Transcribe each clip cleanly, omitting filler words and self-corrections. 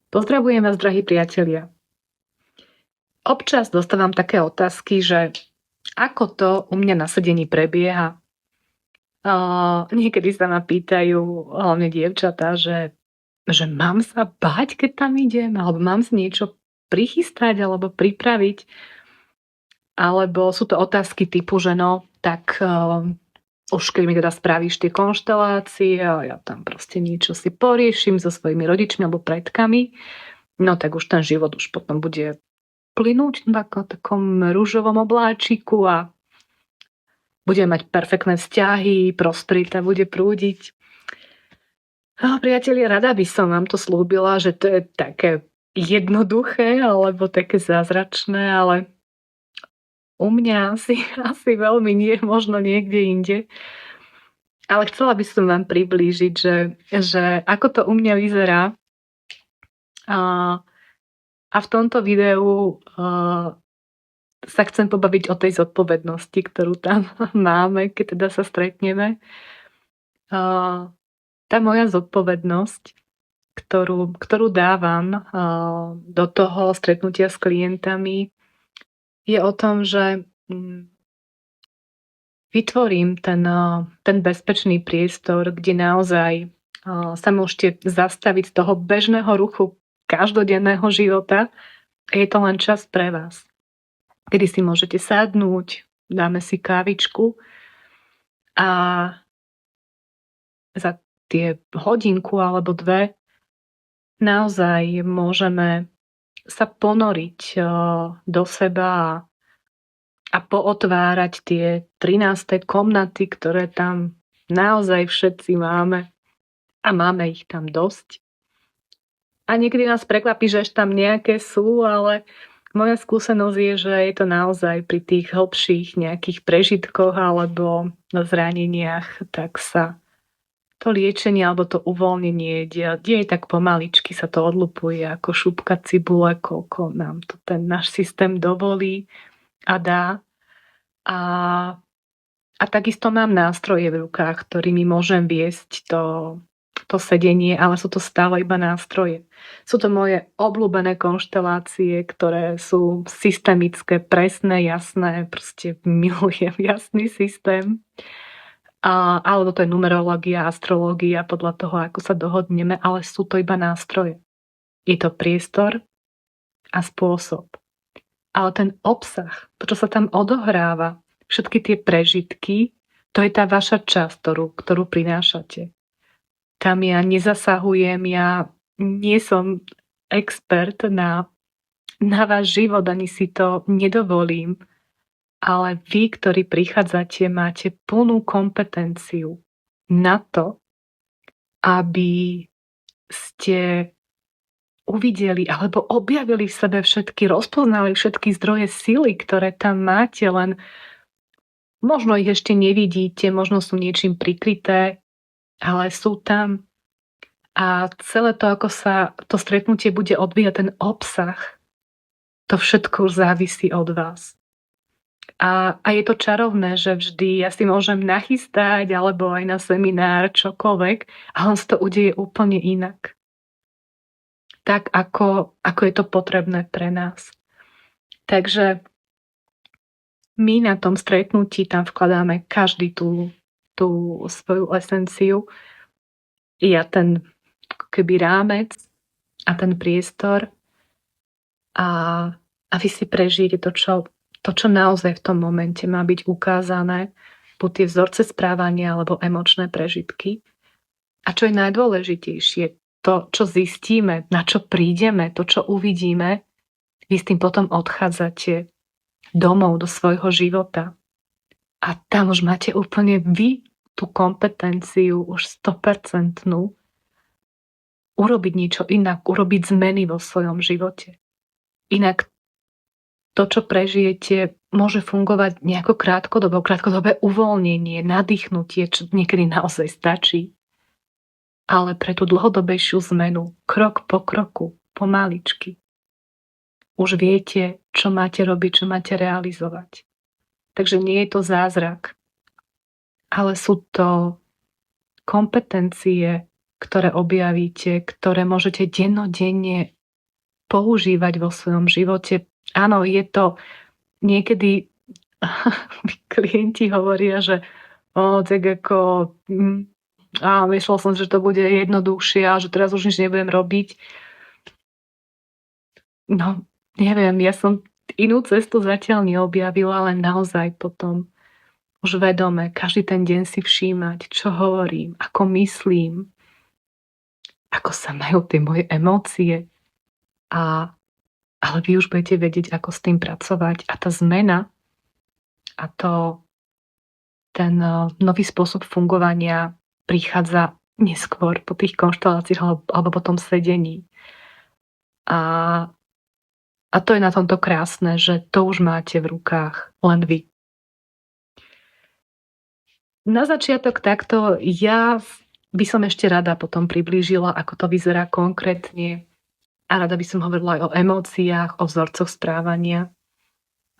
Pozdravujem vás, drahí priatelia. Občas dostávam také otázky, že ako to u mňa na sedení prebieha. Niekedy sa ma pýtajú, hlavne dievčatá, že mám sa báť, keď tam idem, alebo mám si niečo prichystať alebo pripraviť. Alebo sú to otázky typu, že no, tak už keď mi teda spravíš tie konštelácie a ja tam proste niečo si poriešim so svojimi rodičmi alebo predkami, no tak už ten život už potom bude plynúť v takom ružovom obláčiku a budeme mať perfektné vzťahy, prosperita bude prúdiť. Priatelia, rada by som vám to slúbila, že to je také jednoduché alebo také zázračné, ale u mňa asi veľmi nie, možno niekde inde. Ale chcela by som vám priblížiť, že ako to u mňa vyzerá. A v tomto videu sa chcem pobaviť o tej zodpovednosti, ktorú tam máme, keď teda sa stretneme. Tá moja zodpovednosť, ktorú dávam do toho stretnutia s klientami, je o tom, že vytvorím ten bezpečný priestor, kde naozaj sa môžete zastaviť z toho bežného ruchu každodenného života. Je to len čas pre vás, kedy si môžete sadnúť, dáme si kávičku a za tie hodinku alebo dve naozaj môžeme sa ponoriť do seba a pootvárať tie 13. komnaty, ktoré tam naozaj všetci máme a máme ich tam dosť. A niekedy nás prekvapí, že ešte tam nejaké sú, ale moja skúsenosť je, že je to naozaj pri tých hlbších nejakých prežitkoch alebo zraneniach, tak sa to liečenie alebo to uvoľnenie deje tak pomaličky, sa to odlupuje ako šupka cibule, koľko nám to ten náš systém dovolí a dá. A takisto mám nástroje v rukách, ktorými môžem viesť to sedenie, ale sú to stále iba nástroje. Sú to moje obľúbené konštelácie, ktoré sú systemické, presné, jasné, proste milujem jasný systém. Alebo to je numerológia, astrológia, podľa toho, ako sa dohodneme, ale sú to iba nástroje. Je to priestor a spôsob. Ale ten obsah, to, čo sa tam odohráva, všetky tie prežitky, to je tá vaša časť, ktorú prinášate. Tam ja nezasahujem, ja nie som expert na váš život, ani si to nedovolím, ale vy, ktorí prichádzate, máte plnú kompetenciu na to, aby ste uvideli alebo objavili v sebe rozpoznali všetky zdroje sily, ktoré tam máte, len možno ich ešte nevidíte, možno sú niečím prikryté, ale sú tam. A celé to, ako sa to stretnutie bude odvíjať, ten obsah, to všetko už závisí od vás. A je to čarovné, že vždy ja si môžem nachystať alebo aj na seminár čokoľvek a on sa to udeje úplne inak. Tak, ako je to potrebné pre nás. Takže my na tom stretnutí tam vkladáme každý tú svoju esenciu. Ja ten keby rámec a ten priestor a vy si prežijete to, čo naozaj v tom momente má byť ukázané, buď tie vzorce správania alebo emočné prežitky. A čo je najdôležitejšie, to, čo zistíme, na čo prídeme, to, čo uvidíme, vy s tým potom odchádzate domov do svojho života. A tam už máte úplne vy tú kompetenciu už 100% urobiť niečo inak, urobiť zmeny vo svojom živote. Inak to, čo prežijete, môže fungovať nejako krátkodobé uvoľnenie, nadýchnutie, čo niekedy naozaj stačí. Ale pre tú dlhodobejšiu zmenu, krok po kroku, pomaličky, už viete, čo máte robiť, čo máte realizovať. Takže nie je to zázrak, ale sú to kompetencie, ktoré objavíte, ktoré môžete dennodenne používať vo svojom živote. Áno, je to niekedy mi klienti hovoria, že tak ako myslel som, že to bude jednoduchšie a že teraz už nič nebudem robiť. No, neviem, ja som inú cestu zatiaľ neobjavila, len naozaj potom už vedome každý ten deň si všímať, čo hovorím, ako myslím, ako sa majú tie moje emócie. Ale vy už budete vedieť, ako s tým pracovať. A tá zmena a ten nový spôsob fungovania prichádza neskôr po tých konšteláciách alebo po tom sedení. A to je na tomto krásne, že to už máte v rukách len vy. Na začiatok takto ja by som ešte rada potom priblížila, ako to vyzerá konkrétne. A rada by som hovorila aj o emóciách, o vzorcoch správania.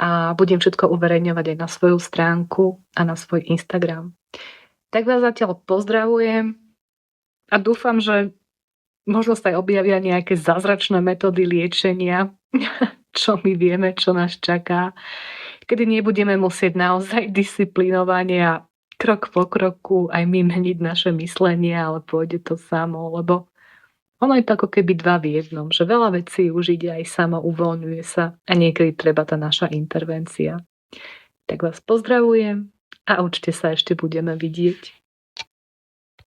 A budem všetko uverejňovať aj na svoju stránku a na svoj Instagram. Tak vás zatiaľ pozdravujem a dúfam, že možno sa aj objavia nejaké zázračné metódy liečenia, čo my vieme, čo nás čaká, kedy nebudeme musieť naozaj disciplinovane a krok po kroku aj my meniť naše myslenie, ale pôjde to samo, lebo ono je to ako keby dva v jednom, že veľa vecí už ide aj samo, uvoľňuje sa a niekedy treba tá naša intervencia. Tak vás pozdravujem a určite sa ešte budeme vidieť.